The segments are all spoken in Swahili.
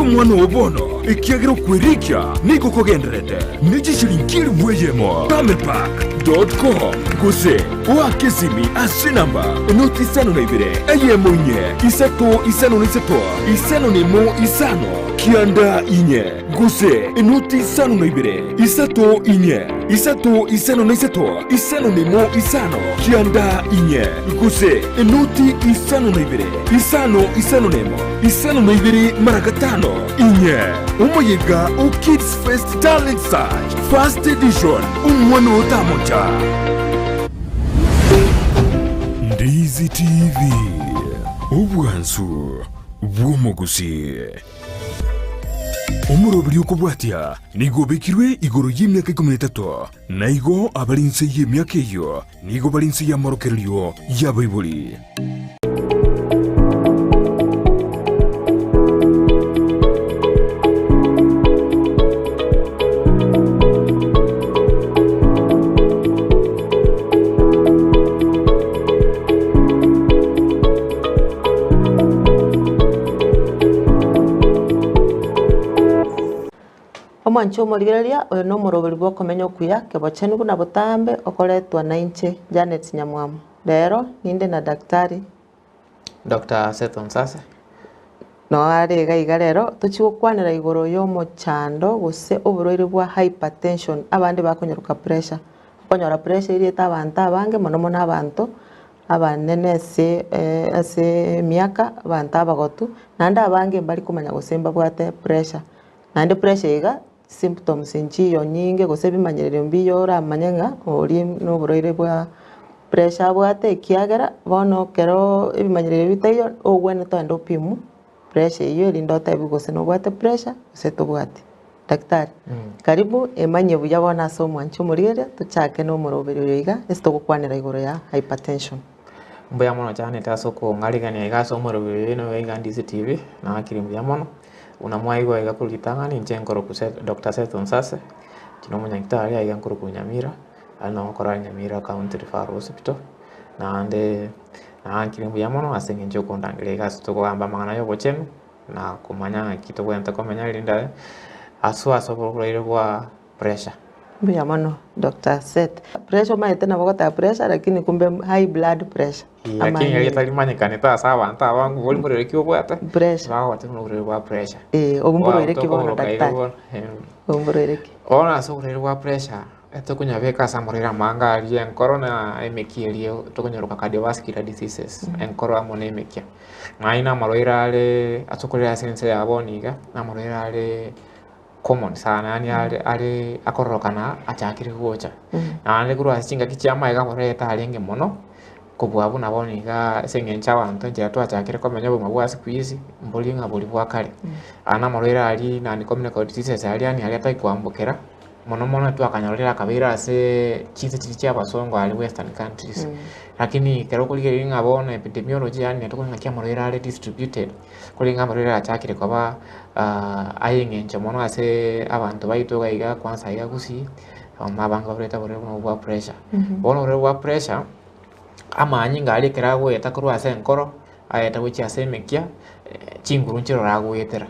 mwana obono ikiagiro kwirikia niko kogenderete niji shirinkiri bweyemo pamelpack.com guse wakesimi asinamba noti isano na ibire eyemo nye isato isano na isato isano nemo isano kianda inye guse noti isano na ibire isato inye isato isano na isato isano nemo isano kianda inye guse noti isano na ibire isano nemo isano na ibiri maragatano inye umuyiga u Kids Fest Talent Search First Edition umwana utamoja Ndizi TV ubwansu bw'omuguzi omurobiri okubwatya nigobekirwe igoro y'imyaka 13 naigo abalinse y'emyaka eyo nigo balinse y'amarokereryo y'abaibuli Omwancho omorigereria oyo no moroberi bwo komenya okuya kebochenu buna butambe okoretwa na inche Janet Nyamwamu lero ninde na daktari Dr. Seth Onsase no arega igarero tuchigukwanira igoro yo mochando guse oburoire bwa hypertension abandi bakonyeruka pressure okonyora pressure iri etabantu abange mono n'abantu abanene ase miaka abantu abagotu nanda abange bali kumanya gusemba bwate pressure nande pressure iga symptoms nchiyo nyinge gose bimanyerero mbiyo ramanyenga ori no buroire bwa pressure bwate kiagera bono kero ebimanyerero bitayo ogwene tondo pimu pressure iyo lindota bigose no bwate pressure seto bwate daktari karibu emanye buya bona so mwancho murire tuchake no muroberi yoiga esto gukwanira igoro ya hypertension mbuya mono cyane tasoko ngarigania igaso muroberi no wega Ndizi TV na akiri mbuya mono unamwaigo iga kulitanga ni njenkoro ku Dr. Seth Onsase kino munyangitari iga nkuru ku Nyamira alina okora Nyamira County Referral Hospital na ande na ankirimbu ya mono asenge njoko ndangire gaso to kwamba mangana yo bochenu na kumanya kito kwenta komenya linda aso kuroire kwa pressure mbuya mono Dr. Seth pressure maite na bogota pressure lakini kumbe high blood pressure lakini yali manyikane ta sawa anta wangu boli murere kiwo bwata pressure bawo ati murere wa pressure ogumburo ireki bona daktari ogumburo ireki ona so kurere wa pressure eto kunyabeka samurira manga ali enkoro na emekielio tokonyoruka cardiovascular diseases enkoro amone emekia ngaina maloira ale atokorera sense yaboniga na maloira ale common sana yani ale akorokana achakiri gocha na ale kuru asinga kichama iga moreta alenge mono kubwabu naboniga sengencha wantu nje twachakire komenya bwo mabwasi kwizi mboli nga boli bwakale ana maloira ali na communicable diseases ali ani ali atakwambukera mono twakanyalira kabira ase chizi chichi abasongo ali western countries lakini kero kuligeri ngabona epidemiology yani tokonga kya maloira ali distributed kulinga maloira achakire kwaba ayingenje mono ase abantu baitoga iga kwanza iga gusi mabanga bureta bwa pressure bono bwa pressure amanyi ngali kerago etakuru ase enkoro ayeta wichi ase mekia chinguru nchiro ragwetera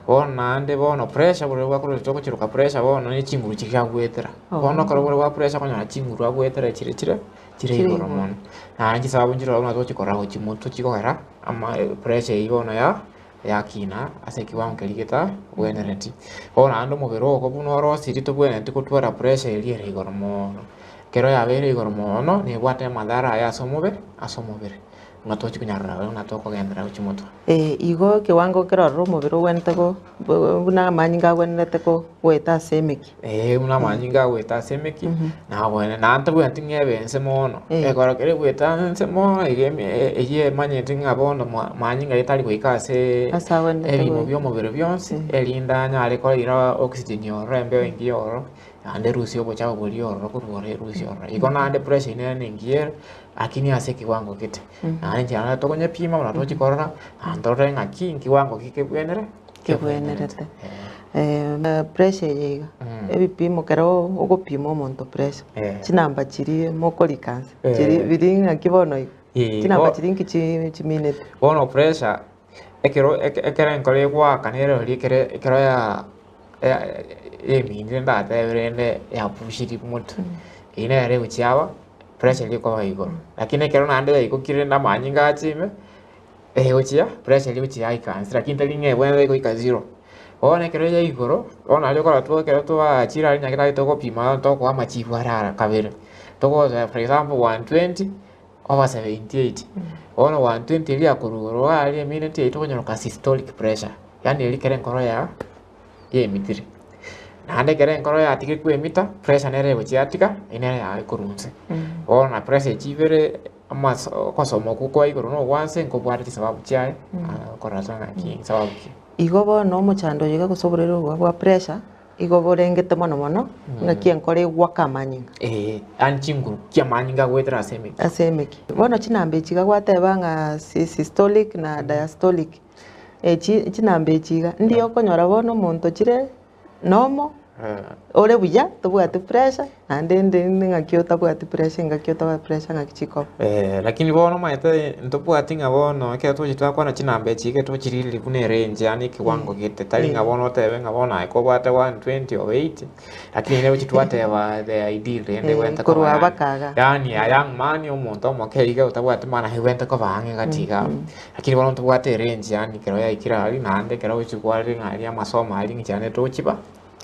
bona ande bono pressure bure bwa toko chiruka pressure bono ni chinguru chikagwetera bono karo bure bwa pressure konya chinguru agwetera chire igoro mono na ngi sababu nchiro na to chikora ho chimuto chikora ama pressure ibono ya kina ase kiwango keligeta wenereti bona ando mubero ko buno ro sirito bwene tikutwara pressure iri igoro mono kero ya bere igoro mono ne bwate madhara ya asomobere ngatochi kunyarra ngatoko gendera uchimoto igo kiwango kero mubiro wentego buna manyinga weneteko weta semeki una manyinga weta semeki na bwene na antu bwenti ngebense mono ekora kere weta nse mono eye manyeti ngabondo manyinga itali kuikase ebimo byo mubiro byonse elinda nyale ko ira oxygen yorembe ingiyoro ande rusio bochao bolioro kurore rusio ikona ande pressure ine ngier akini ase kiwango kite na nje ana tokonya pima na tochi korona andore ngaki kiwango kibwenerete pressure yiga ebipimo kero ogopima omonto pressure chinamba chiri mokolikanse chiri biringa kibono chinamba chiri nki chiminete bono pressure ekero enkoro egwaka nero ri ekero ya eminde ndateberende yapushiri moto ine yare uchiawa pressure liko wa igoro lakini ekero nande yaikokire na manyi ngachime uchia pressure liko chia ikansi lakini talinge bwene iko ika zero ona ekero ya igoro ona alio kora tu ekero tu achira ari nyakita itoko pima toko ama chifu arara kabere toko for example 120 over 78 ona 120 ili akururo ali minute itoko nyoka systolic pressure yani ili kere nkoro ya ye mitiri nande kere nkoro ya tiki ku emita pressure nere buchiatika inere ya ikurunse ona pressure chivere ama kosomo kwa igoro no wanse nkobwari sababu chiae korasanga ki sababu ki igo bono omochando yiga gosoborera gwa pressure igo borengete mono ngaki enkoro egwaka amanyinga anchinguru kia manyinga gwetera asemeki bono chinambe chiga gwateba nga systolic na diastolic chinambe chiga ndiyo konyora bono omonto chire nomo ore buya tobwate pressure ande ngaki otabwate pressure ngaki otabwate pressure ngaki chiko lakini bono maete ntobwate nga bono ke tochitwa kwana chinambe chike tochiriri kune range yani kiwango gite tali nga bono tebe nga bono aikobwate 120 or 80 lakini ne uchitwate wa the ideal ende wenta ko abakaga yani ayang mani omonto omokeiga utabwate mana hiwenta ko bange gatiga lakini bono tobwate range yani kero ya ikira ali nande kero uchikwari ngari amasomo ali ngichane tochiba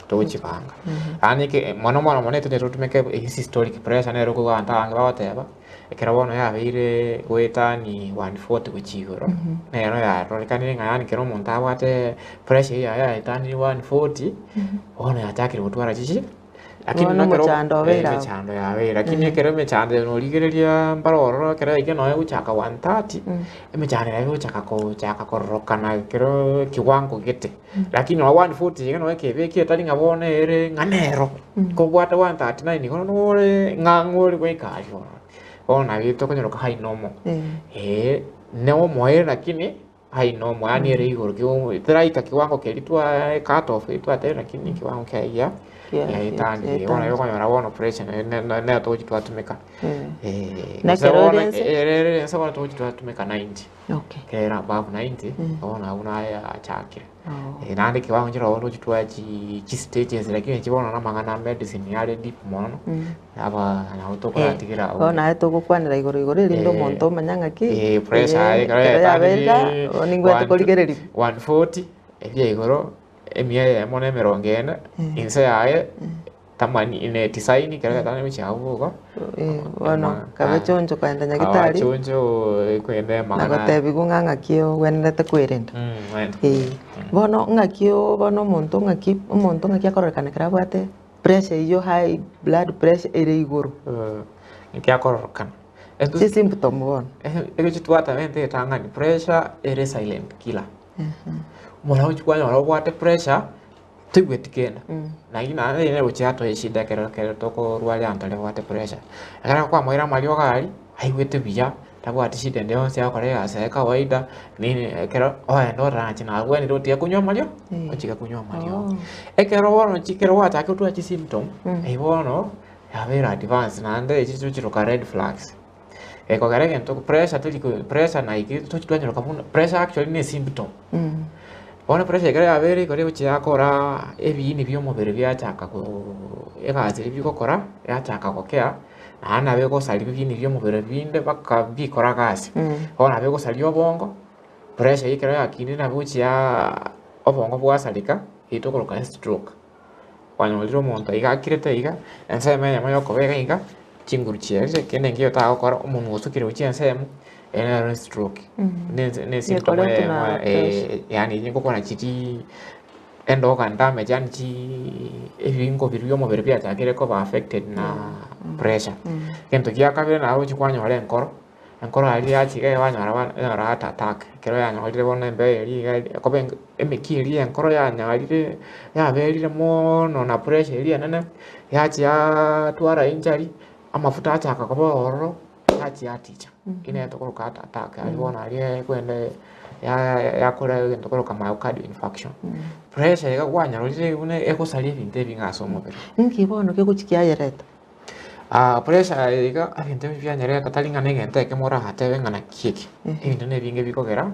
tochibanga anike mono monete tumeke historic pressure nero ko antanga bawateba ekera bono yabeire gweta ni 140 kuchigoro nero ya rolikani ngani kero monta abwate pressure ya itani 140 ono yatakire gutwara chichi lakini nakero mechando yawe lakini kero mechando no ligereria mbaroro kero igeno uchaka 130 emechando yawe uchaka korokana kero kiwango gete lakini 140 igeno kebe kietali ngabone ere nganero ko bwata 139 kono nore ngangori kwekali ona bito konyoro ka hainomo neo moe lakini hainomo yani ere igoro kyo teraika kiwango kelitwa cut off itwa tera lakini kiwango kia ya itani ona yo konyora bono pressure ne tochitwa tumeka na kero ere sawa tochitwa tumeka 90 okay kera above 90 ona una ya chakire nande kiwango chiro tochitwa chi stages lakini chibono na mangana medicine yale deep mono aba na utokora tikira ona etogokwanira igoro rindo monto manyanga ki pressure ya oningwe tokoligereri 140 ebye igoro emie mone merongene inse yae tamani ine tisaini kera tane michavuko bueno kabechonjo kwenda nyagitari chonjo kwende magana nagotebi gunganga kio wenete kwirenda bono ngakio bono monto ngaki akororekana kera bwate pressure iyo high blood pressure ere igoro ngaki akororokana si symptom bono ego chitwata mente tangani pressure ere silent killer mwana uchukua nyoro bwate pressure tigwetikenda na ina ine uchiato eshida kero toko rwali antale bwate pressure akara kwa moira malio gali haigwete biya tabwate shida ndio sia kore asa kawaida nini kero ndo ranchi na gweni rotia kunywa malio ochika kunywa malio ekero wono chikero wata akutwa chi symptom bono yabera advance na ande chichuchiro ka red flags eko garege ntoko pressure tuliko pressure na iki tuchitwa nyoro kapuna pressure actually ni symptom bona pressure kare abere kore uchiakora ebini byomubere byachaka ko egaziri bikokora yachaka kokea ana bego sali bini byomubere binde bakabikora gasi bona bego sali obongo pressure ikere yakini na buchia obongo bwasalika itokoroka stroke kwanyoliro monto igakirete iga enseme yamayo kobega iga chinguru chiese kende ngiyo ta okora umuntu usukire uchiensemu ene stroke ne symptom yani niko kona chiti endo kanda yani chi ebingo biryo mo berbia takere ko affected na pressure kento kia kabere na uchi kwanya ole enkoro ali achi ga wanya ra attack kero ya nya ole bona mbe ri ko ben emikiri enkoro ya nya ali ya beri mo no na pressure ri nene ya chi ya twara injury amafuta acha akakoboro achi aticha ine tokoro ka attack aliona ali kwende ya kora tokoro ka myocardial infarction pressure ga gwanya rire une ekosali binte bingasomo bero nkibono ke kuchikia yereta pressure ga binte byanyereta talinga nege nteke mora hatebe ngana kieki ibintu ne binge bikogera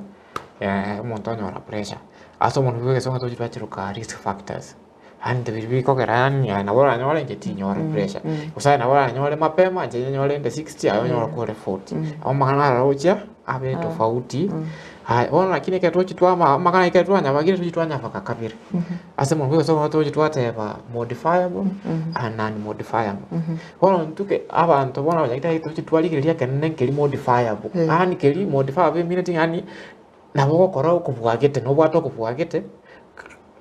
omonto onyora pressure ase omonto bwegesonga tochitwachiruka risk factors ande bikogera nabo oranyore nche tinyore pressure usaye nabo oranyore mapema nche nyore nde 60 ayo nyore kore 40 abo magana arochia abe tofauti ona lakini ketochitwa magana iketwanya bagire tochitwanya faka kabiri ase omonto bwegesonga tochitwateba modifiable and non modifiable ona ntuke abantu bona banyagita tochitwaligiria kenene keri modifiable ani keri modifiable meaning yani nabo gokora okobwagete nobwata okobwagete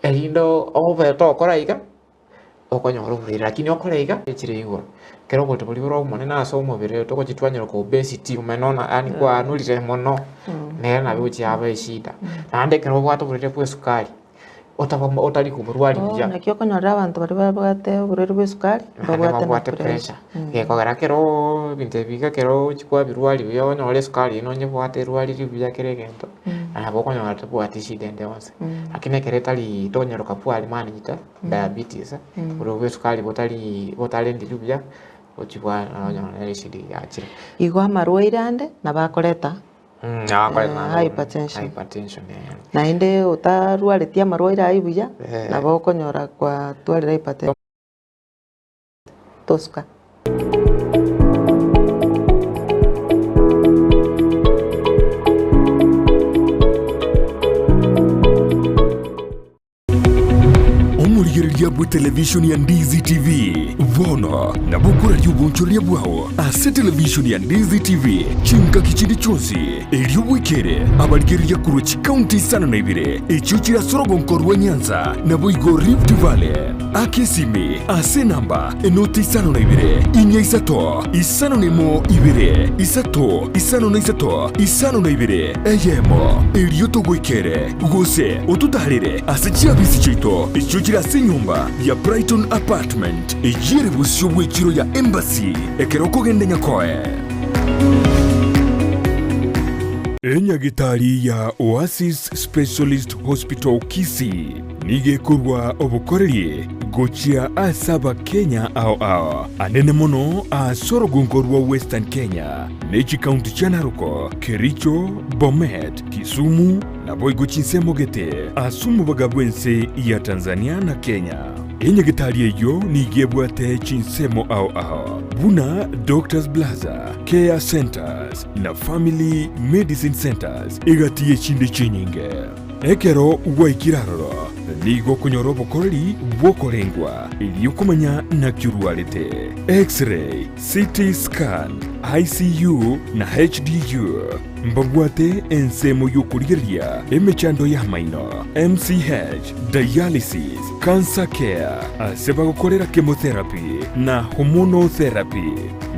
erindo obeto okora iga okonyora oburira lakini okora iga ekire igoro kero gote buli boro monene ase omubiri togochitwanyira ko obesity umenona yani kwa nulire mono nena biuchi aba eshida nande kero bwata oburire bwa sukari otali kuburwari bya nakyo konyora abantu bari babwate oburire bwa sukari babwate pressure gekogera kero binte biga kero chikwa birwari byo nyore sukari ino nyebwate rwari ribya kere gento abo konyora tebwate shida ende onse lakini kere tali tonyeroka pwali manita diabetes buro bwa sukari botali ndibya ochibwa nyora shida yachire igwa marwaire ande nabakoreta hypertension naende utarwarĩtie amarwaire aibuya nabo okonyora kwa twarĩra hypertension tosuka omurigĩrĩria bwa televishoni ya Ndizi TV bono na bukura ry'ubunchoria bwao ase televishoni ya Ndizi TV chinka kichindi chonsi elio bwekere abarigĩrĩria kurwa chikaunti sana na ibire echo chirasorogo nkorwa Nyanza na boigo Rift Valley akesimi ase namba enoti isano na ibire inya isato isano nemo ibire isato isano na isato isano na ibire eyemo elio togwekere gose otutarire ase chiabisi chito echo chirase nyumba ya Brighton Apartment ejire busyo bwekiro ya Embassy ekero kogende nyakoe enyagitari ya Oasis Specialist Hospital Kisii nigekorwa obukoreri gochia asaba Kenya ao anene mono asorogonkorwa Western Kenya nechi county cha Narok, Kericho, Bomet, Kisumu na boigo chinsemogete asumu bagabwense ya Tanzania na Kenya. Enyagitari eyo nigebwate chinsemo ao buna Doctors Plaza, Care Centers na Family Medicine Centers igatiye chinde chinyinge ekero waikiraroro nigo kunyora obukoreri bwokorengwa iliyokumanya na kyurwarete X-ray, CT scan, ICU na HDU mbabwate ensemo y'okurigĩrĩria emechando ya maino MCH, dialysis, cancer care ase bagokorera chemotherapy na hormonotherapy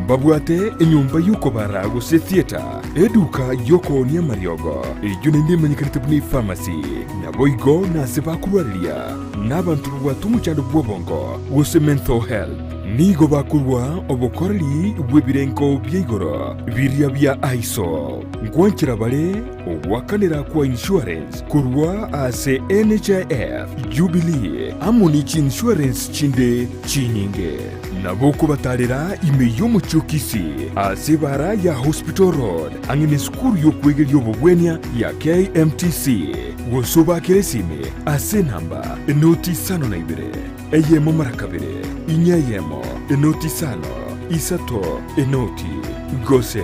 mbabwate enyumba y'okobara gose theater eduka y'okonia mariogo eyo nendemanyikanite buna pharmacy na boigo nase bakurwariria n'abantu babwate omuchando bw'obongo gose mental health nigo bakurwa obukoreri bw'ebirengo by'igoro biria bya ISO nkwanchira bale obwakanira kwa insurance kurwa ase NHIF Jubilee amoni insurance chinde chinyinge nabo kubatarira ime y'omuchokisi ase bara ya Hospital Road angine skuru y'okwegeria obubwenia ya KMTC gosoba keresime ase namba enoti sano na ibere eyemo marakabere inyayemo enoti sano isato enoti gose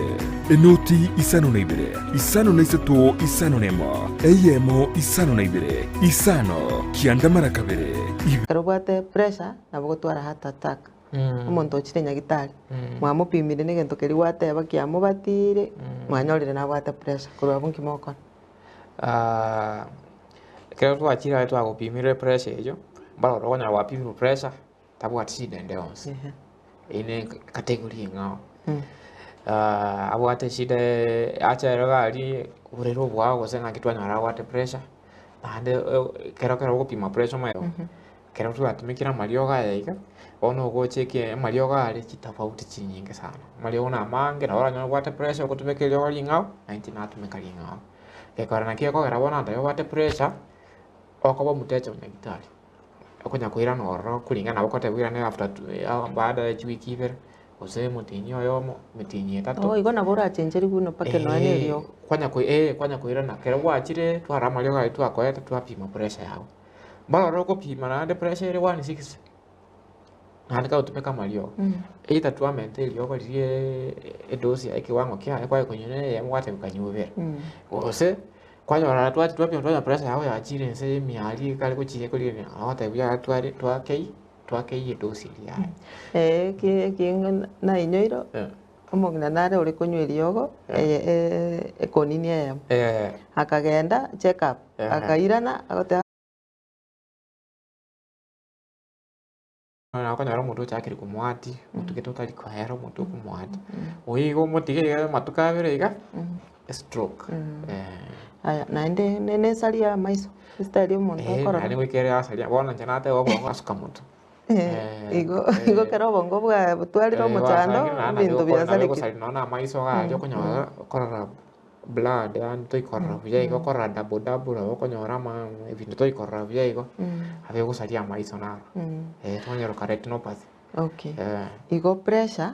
enoti isano na ibere isano na isato isano nemo eyemo isano na ibere isano kianda marakabere karobwate pressure nabo gotwara heart attack omonto ochire nyagitari mwamupimire negento keri wateba kiamubatire mwanyorire nabwate pressure korwa bunki moko kero twachira twagupimire pressure eyo barora gonya wapimire pressure tabwati shida ende onse ine kategori ngao abwate shida achero gali urero bwa gose ngakitwanyara wate pressure ande kero gupima pressure mayo kero twatumikira marioga yaiga ono gocheke marioga ali kitafauti chinyinge sana marioga na mange na oranya wate pressure kutumikira oli ngao 19 atumikira ngao ekora na kieko garabona ndayo wate pressure okoba mutecha unyagitari okunya kuira no ro kulingana okote wira ne after baada ya wiki ibere gose mutinyi oyomo mitinyi etatu Oh, igo nabo orachencheri buna pake noanya eriogo. kwanya kwirana kero gwachire twara amariogo aria twakoete twapima pressure yago mbarora okopima naende pressure ere 160 naende kagotumeka amariogo either twamente eriogo ririe edosi ya ekiwango kiaye kwaye konyene eyemo gwateba kanyubera gose kwanyora twapima twanya pressure yago yachire ense emiari kare gochiria korire agotebia twakei edosi yaye Kinga na inyoiro omong'ina nare ore konywa eriogo ekonini eyemo akagenda check up akairana agoteba nakonyora omonto ochakire komwati otugete otari kohera omonto okomwati oigo omotige matuko abere iga stroke aya naende nesaria amaiso esitari omonto okorora naende goikere asaria bono inche nateba obongo asuka moto igo kero obongo bwatwarire omochando ebinto biasareki gosari nona amaiso garia okonyora okorora blood yani toikorora buya igo okorora double nabo okonyora ebinto toikorora buya igo abe gosaria amaiso naro tonyoroka retinopathy okay igo pressure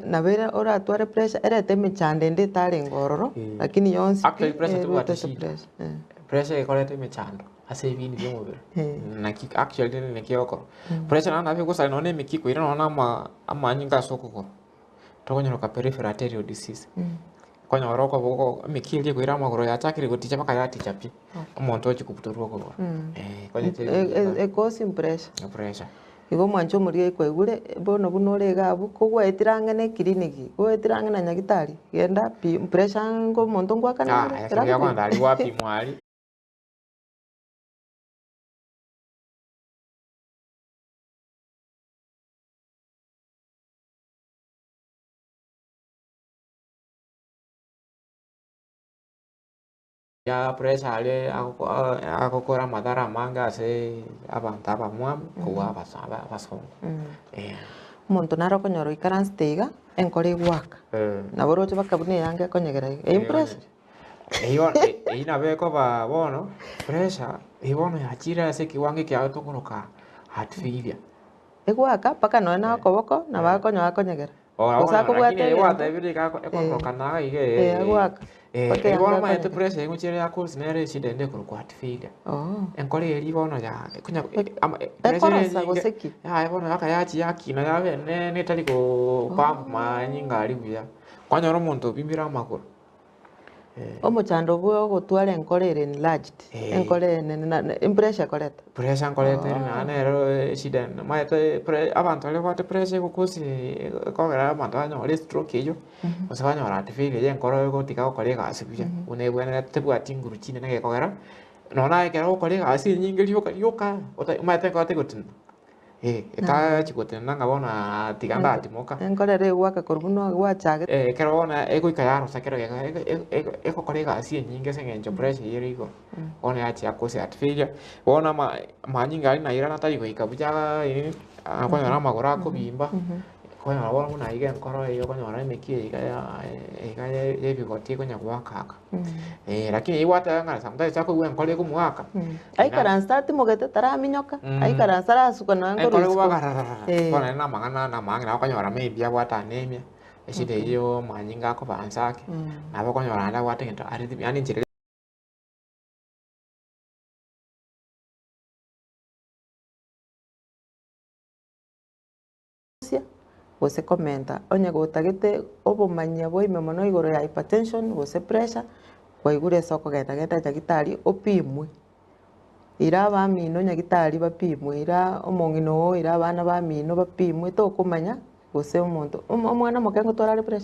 nabere oratware pressure erete emechando ende etare engororo lakini yonsi actually pressure tubwate shida pressure ikorete emechando ase ebindi bia omobere naki actually nekio okoro pressure nana abe gosari nona emikiko ire nona amanyinga ase okogoro tokonyoroka peripheral arterial disease konyora okoboko emiki eria ekoire amagoro yachakire goticha mpaka yaticha pi omonto ochikubutorwa okogoro ekosi pressure igo mwancho omoria ekwaigure bono buna ore iga abwo kogwaetire ang'e na ekiriniki gwaetire ang'e na nyagitari genda pressure ngo omonto ngwakanire yakwanda ari wapimwa ari ya pressure are agokora madhara manga ase abantu abamwamu kowa abasongo omonto naro okonyora oikaransete iga enkoro egwaka nabo roche bakabuna eyange ekonyegera iga impressed nabo ekoba bono pressure bono yachire ase ekiwango ekiago tokoroka heart failure egwaka mpaka noe na okoboko nabo akonyoa akonyegera watebire ekoroka naga iga agwaka bono maete pressure engochire yakosi nere eshida ende ekoroka heart failure enkoro eri bono ekorosa goseki bono yaka yakina yabe netari kopampu manyinga ari buya kwanyora omonto obimbire amagoro omochando bwe ogotwara enkoro ere enlarged enkoro enene impressure ekoreta pressure nkorete nero eshida maete abantu bare bate pressure egokosi ekogera abantu banyora stroke eyo gose banyora heart failure enkoro egotika gokora egasi buya buna ebwenerete tebwati nguru chine negekogera nona ekera gokora egasi enyinge rioka maete nkoro tegotina ekachigotena ng'a bona tiga ndatimoka enkoro ere egwaka korwa buna gwachagete kero bona egoika yarosa kero egokora egasi enyinge ase eng'encho pressure ere igoro bono yachia kose heart failure bono amanyinga ari nairana tari goika buya konyora amagoro akobimba konyora bono buna iga enkoro eyo konyora emeki iga ya ebigoti ekonya gwakaka lakini iwateba ng'a sometimes chakoigwa enkoro egomwaka aikaransa timogete taraminyoka aikaransa arasuka noe enkoro nkoro egwaka bono ere namang'ana namang'ina okonyora maybe abwate anemia eshida eyo manyinga akobansa ake nabo okonyora naende abwate egento arrhythmia yaani enchera gose komenta onye gotagete obomanyia boime mono igoro ya hypertension gose pressure kwaigure ase okogenda nyagitari opimwe ira abamino nyagitari bapimwe ira omong'ina oo ira abana bamino bapimwe tokomanya gose omonto omwana omoke ngotwara are pressure